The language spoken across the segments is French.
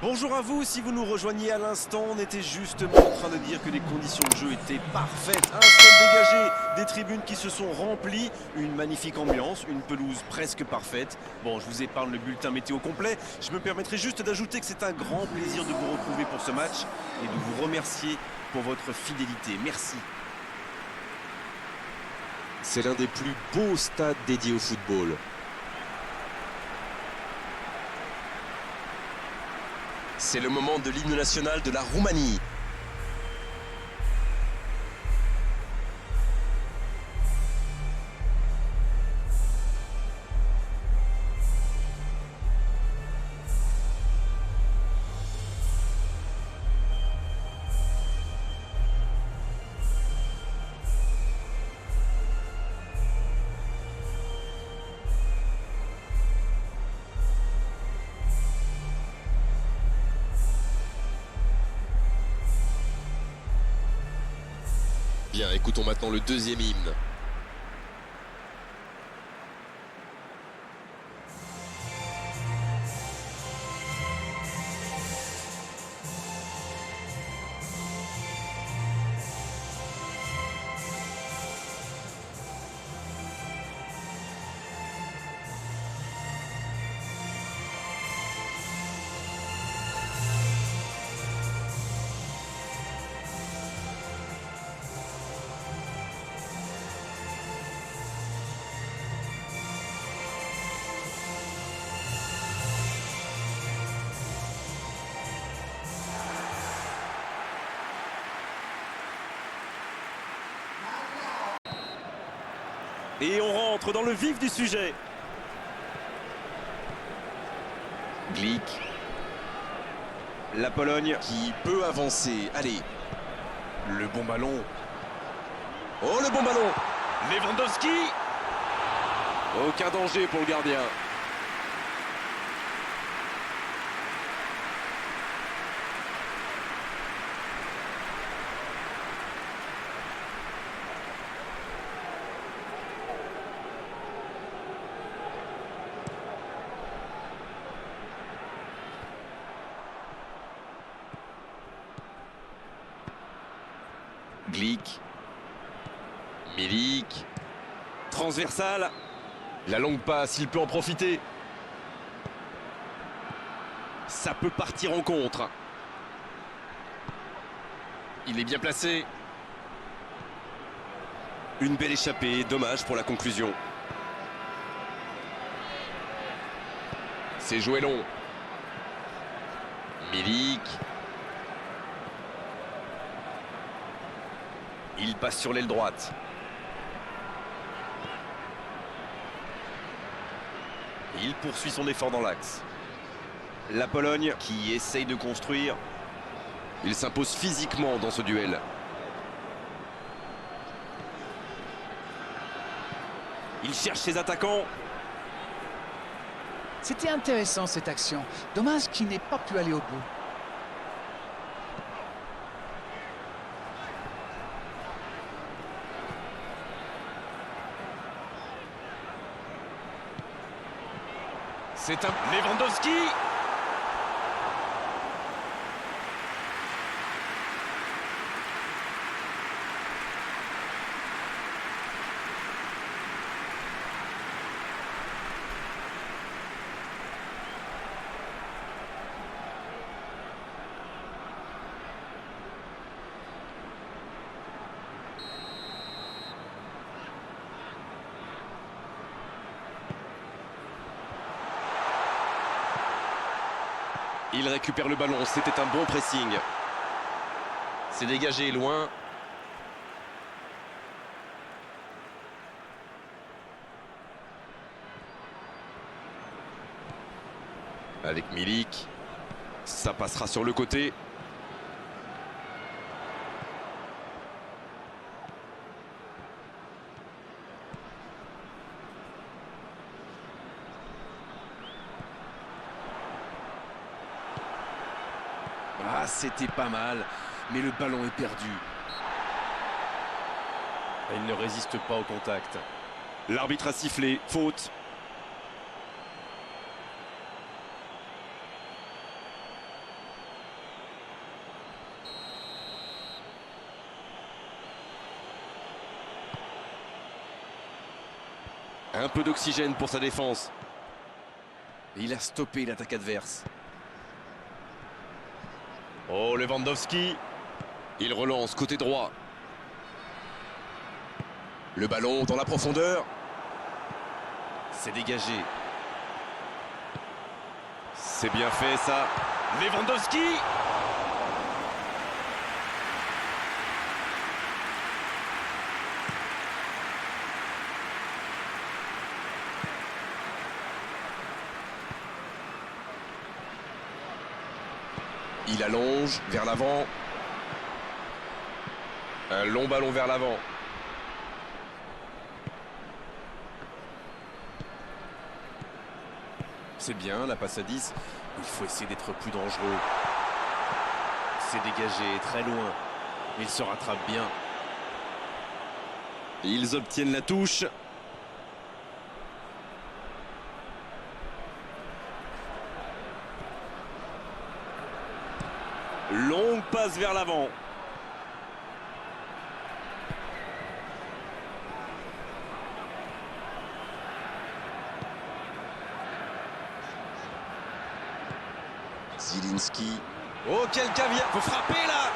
Bonjour à vous, si vous nous rejoignez à l'instant, on était justement en train de dire que les conditions de jeu étaient parfaites. Un sol dégagé, des tribunes qui se sont remplies, une magnifique ambiance, une pelouse presque parfaite. Bon, je vous épargne le bulletin météo complet, je me permettrai juste d'ajouter que c'est un grand plaisir de vous retrouver pour ce match et de vous remercier pour votre fidélité. Merci. C'est l'un des plus beaux stades dédiés au football. C'est le moment de l'hymne national de la Roumanie. Bien, écoutons maintenant le deuxième hymne. Et on rentre dans le vif du sujet. Glick. La Pologne. Qui peut avancer. Allez. Le bon ballon. Oh, le bon ballon. Lewandowski. Aucun danger pour le gardien. Glick. Milik. Transversal. La longue passe, il peut en profiter. Ça peut partir en contre. Il est bien placé. Une belle échappée, dommage pour la conclusion. C'est joué long. Milik. Il passe sur l'aile droite. Il poursuit son effort dans l'axe. La Pologne qui essaye de construire. Il s'impose physiquement dans ce duel. Il cherche ses attaquants. C'était intéressant cette action. Dommage qu'il n'ait pas pu aller au bout. C'est un Lewandowski. Il récupère le ballon, c'était un bon pressing. C'est dégagé loin. Avec Milik. Ça passera sur le côté. Ah, c'était pas mal, mais le ballon est perdu. Il ne résiste pas au contact. L'arbitre a sifflé, faute. Un peu d'oxygène pour sa défense. Et il a stoppé l'attaque adverse. Oh, Lewandowski. Il relance côté droit. Le ballon dans la profondeur. C'est dégagé. C'est bien fait ça. Lewandowski. Il allonge vers l'avant. Un long ballon vers l'avant. C'est bien, la passe à 10. Il faut essayer d'être plus dangereux. C'est dégagé, très loin. Il se rattrape bien. Ils obtiennent la touche. Longue passe vers l'avant. Zielinski. Oh, quel caviar! Faut frapper là!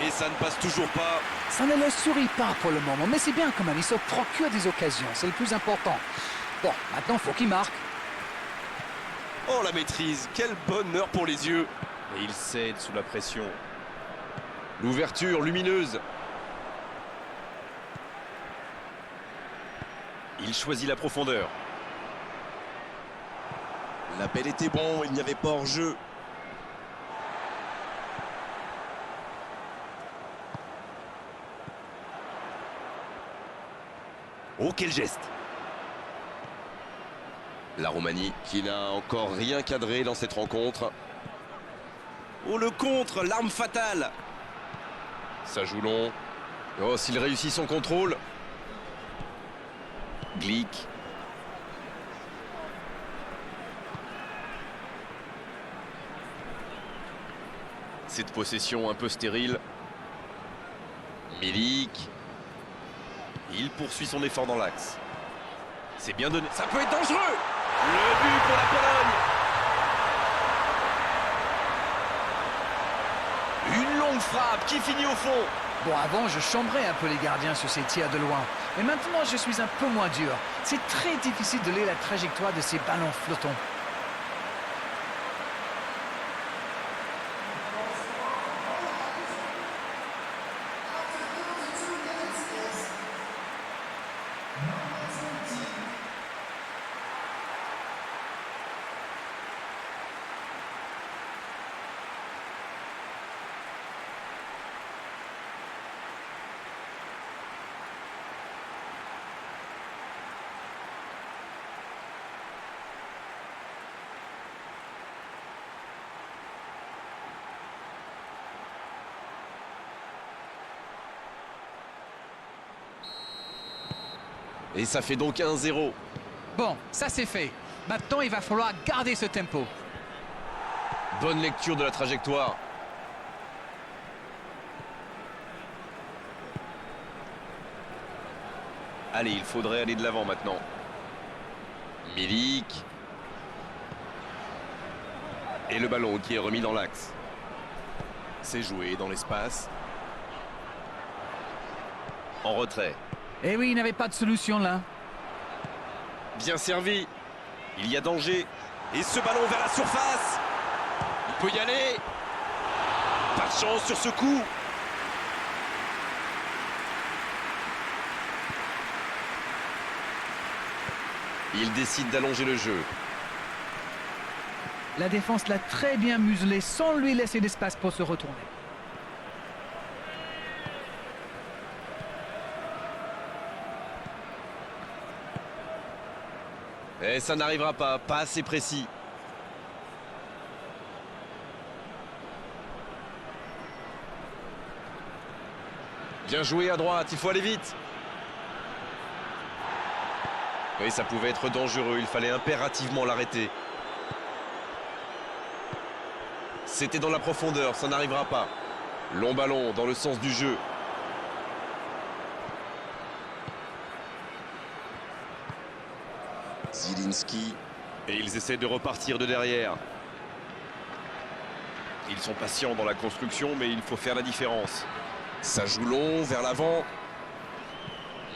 Et ça ne passe toujours pas. Ça ne le sourit pas pour le moment, mais c'est bien quand même. Il se procure des occasions, c'est le plus important. Bon, maintenant, faut qu'il marque. Oh, la maîtrise! Quel bonheur pour les yeux! Et il cède sous la pression. L'ouverture lumineuse. Il choisit la profondeur. L'appel était bon, il n'y avait pas hors-jeu. Oh, quel geste! La Roumanie qui n'a encore rien cadré dans cette rencontre. Oh, le contre, l'arme fatale! Ça joue long. Oh, s'il réussit son contrôle. Glick. Cette possession un peu stérile. Milik. Il poursuit son effort dans l'axe. C'est bien donné. Ça peut être dangereux! Le but pour la Pologne! Une longue frappe qui finit au fond. Bon, avant, je chambrais un peu les gardiens sur ces tirs de loin. Mais maintenant, je suis un peu moins dur. C'est très difficile de lire la trajectoire de ces ballons flottants. Et ça fait donc 1-0. Bon, ça c'est fait. Maintenant, il va falloir garder ce tempo. Bonne lecture de la trajectoire. Allez, il faudrait aller de l'avant maintenant. Milik. Et le ballon qui est remis dans l'axe. C'est joué dans l'espace. En retrait. Eh oui, il n'avait pas de solution là. Bien servi. Il y a danger. Et ce ballon vers la surface. Il peut y aller. Pas de chance sur ce coup. Il décide d'allonger le jeu. La défense l'a très bien muselé sans lui laisser d'espace pour se retourner. Et ça n'arrivera pas assez précis. Bien joué à droite, il faut aller vite. Oui, ça pouvait être dangereux, il fallait impérativement l'arrêter. C'était dans la profondeur, ça n'arrivera pas. Long ballon dans le sens du jeu. Zielinski. Et ils essaient de repartir de derrière. Ils sont patients dans la construction, mais il faut faire la différence. Ça joue long, vers l'avant.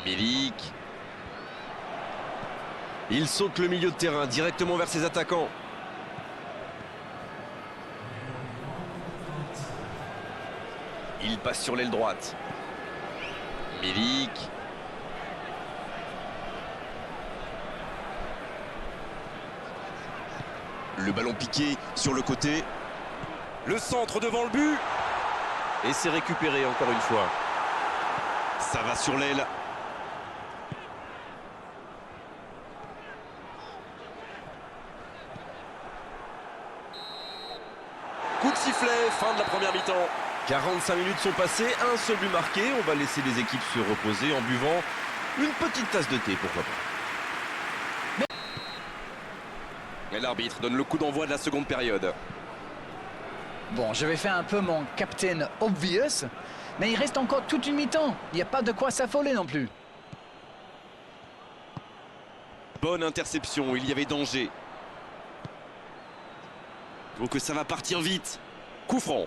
Milik. Il saute le milieu de terrain directement vers ses attaquants. Il passe sur l'aile droite. Milik. Le ballon piqué sur le côté. Le centre devant le but. Et c'est récupéré encore une fois. Ça va sur l'aile. Coup de sifflet, fin de la première mi-temps. 45 minutes sont passées, un seul but marqué. On va laisser les équipes se reposer en buvant une petite tasse de thé, pourquoi pas. Et l'arbitre donne le coup d'envoi de la seconde période. Bon, je vais faire un peu mon Captain Obvious, mais il reste encore toute une mi-temps. Il n'y a pas de quoi s'affoler non plus. Bonne interception, il y avait danger. Donc ça va partir vite. Coup franc.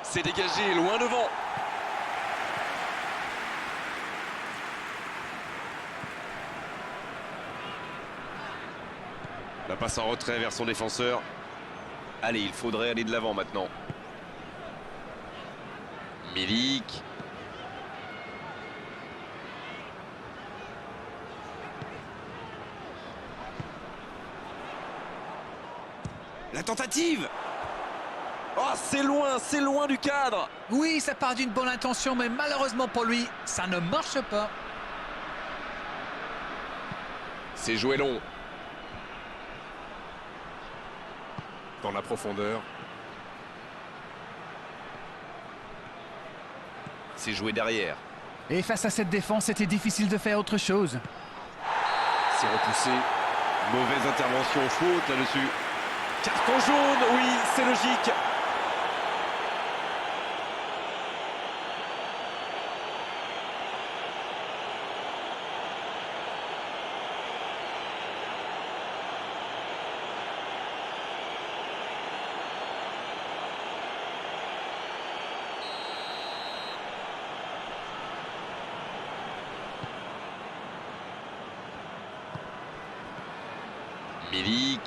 C'est dégagé, loin devant. La passe en retrait vers son défenseur. Allez, il faudrait aller de l'avant maintenant. Milik. La tentative. Oh, c'est loin du cadre. Oui, ça part d'une bonne intention, mais malheureusement pour lui, ça ne marche pas. C'est joué long. Dans la profondeur. C'est joué derrière. Et face à cette défense, c'était difficile de faire autre chose. C'est repoussé. Mauvaise intervention, faute là-dessus. Carton jaune, oui, c'est logique. Milik.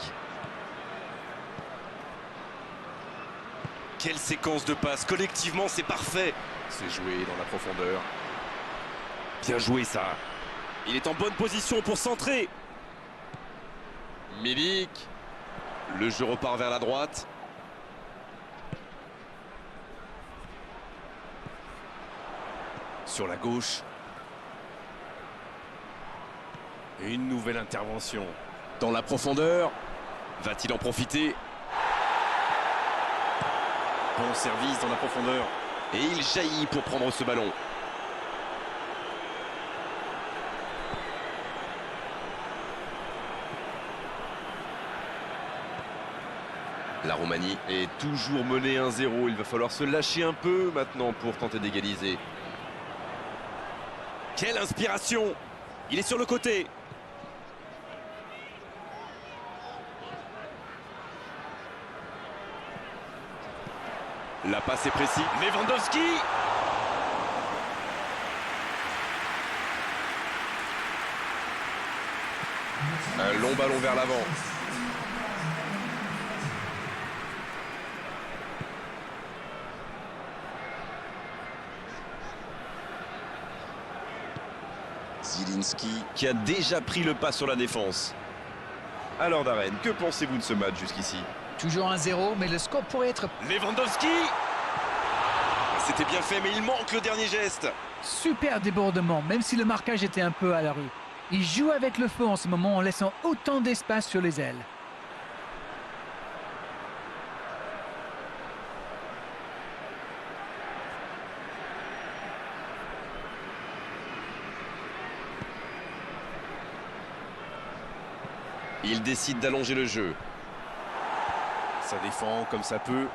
Quelle séquence de passes. Collectivement, c'est parfait. C'est joué dans la profondeur. Bien joué, ça. Il est en bonne position pour centrer. Milik. Le jeu repart vers la droite. Sur la gauche. Et une nouvelle intervention. Dans la profondeur. Va-t-il en profiter? Bon service dans la profondeur. Et il jaillit pour prendre ce ballon. La Roumanie. est toujours menée 1-0. Il va falloir se lâcher un peu maintenant pour tenter d'égaliser. Quelle inspiration! Il est sur le côté. La passe est précise. Lewandowski! Un long ballon vers l'avant. Zielinski. Qui a déjà pris le pas sur la défense. Alors Darren, que pensez-vous de ce match jusqu'ici? Toujours 1-0, mais le score pourrait être Lewandowski! C'était bien fait, mais il manque le dernier geste. super débordement, même si le marquage était un peu à la rue. Il joue avec le feu en ce moment en laissant autant d'espace sur les ailes. Il décide d'allonger le jeu. Ça défend comme ça peut.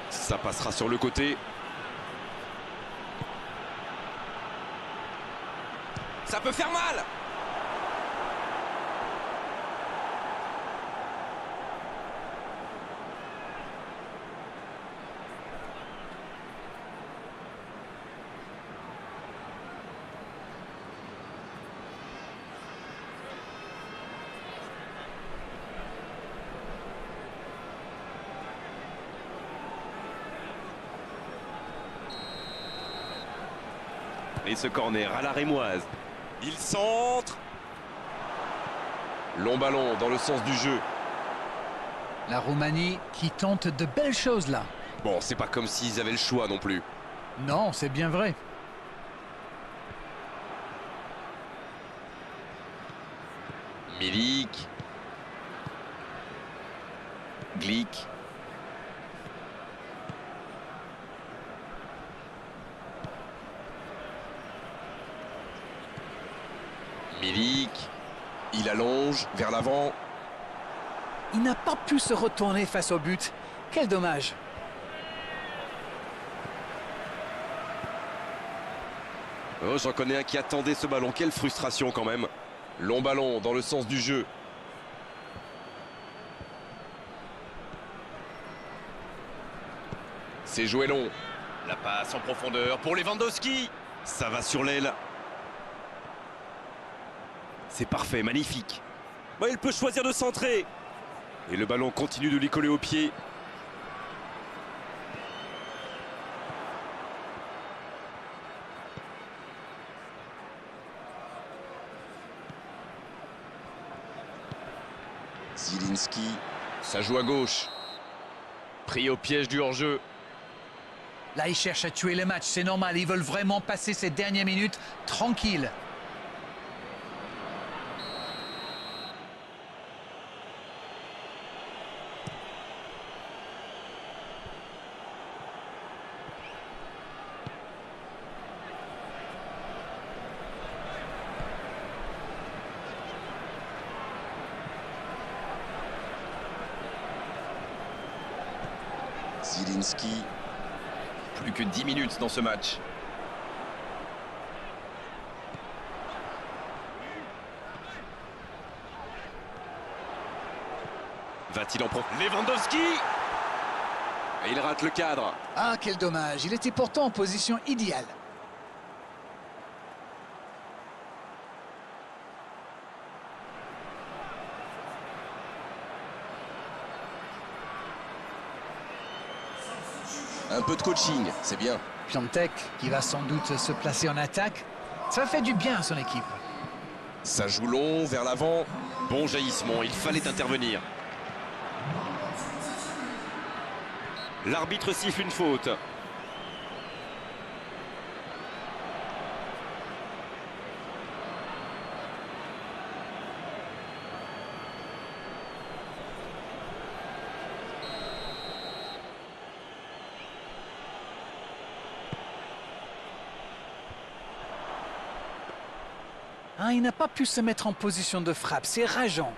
Ça passera sur le côté. Ça peut faire mal. Et ce corner à la rémoise. Il centre. Long ballon dans le sens du jeu. La Roumanie qui tente de belles choses là. Bon, c'est pas comme s'ils avaient le choix non plus. Non, c'est bien vrai. Milik. Glick. Milik. Il allonge vers l'avant. Il n'a pas pu se retourner face au but. Quel dommage. Oh, j'en connais un qui attendait ce ballon. Quelle frustration quand même. Long ballon dans le sens du jeu. C'est joué long. La passe en profondeur pour Lewandowski. Ça va sur l'aile. C'est parfait, magnifique. Bah, il peut choisir de centrer. Et le ballon continue de lui coller au pied. Zielinski. Ça joue à gauche. Pris au piège du hors-jeu. Là, ils cherchent à tuer le match. C'est normal. Ils veulent vraiment passer ces dernières minutes tranquilles. Zielinski. Plus que 10 minutes dans ce match. Va-t-il en prendre Lewandowski. Et il rate le cadre. Ah, quel dommage. Il était pourtant en position idéale. Un peu de coaching, c'est bien. Piontek, qui va sans doute se placer en attaque. Ça fait du bien à son équipe. Ça joue long vers l'avant. Bon jaillissement, il fallait intervenir. L'arbitre siffle une faute. Ah, il n'a pas pu se mettre en position de frappe. C'est rageant.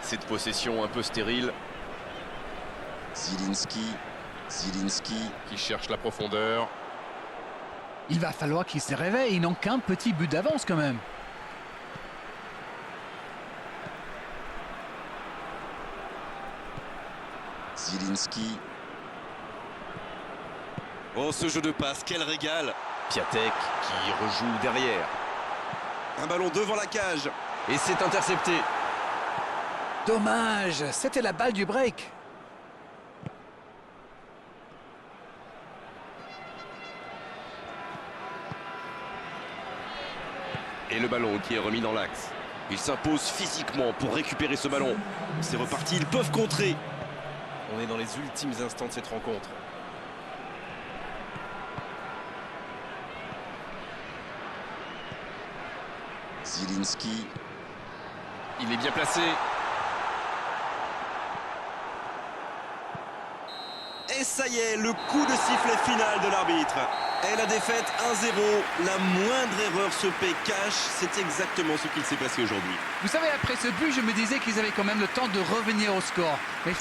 Cette possession un peu stérile. Zielinski. Zielinski Qui cherche la profondeur. Il va falloir qu'il se réveille. Ils n'ont qu'un petit but d'avance quand même. Zielinski. Oh, ce jeu de passe, quel régal. Piatek qui rejoue derrière. Un ballon devant la cage. Et c'est intercepté. Dommage. C'était la balle du break. Et le ballon qui est remis dans l'axe. Il s'impose physiquement pour récupérer ce ballon. C'est reparti, ils peuvent contrer. On est dans les ultimes instants de cette rencontre. Zielinski. Il est bien placé. Et ça y est, le coup de sifflet final de l'arbitre. Et la défaite 1-0, la moindre erreur se paie cash, c'est exactement ce qu'il s'est passé aujourd'hui. Vous savez, après ce but, je me disais qu'ils avaient quand même le temps de revenir au score. Mais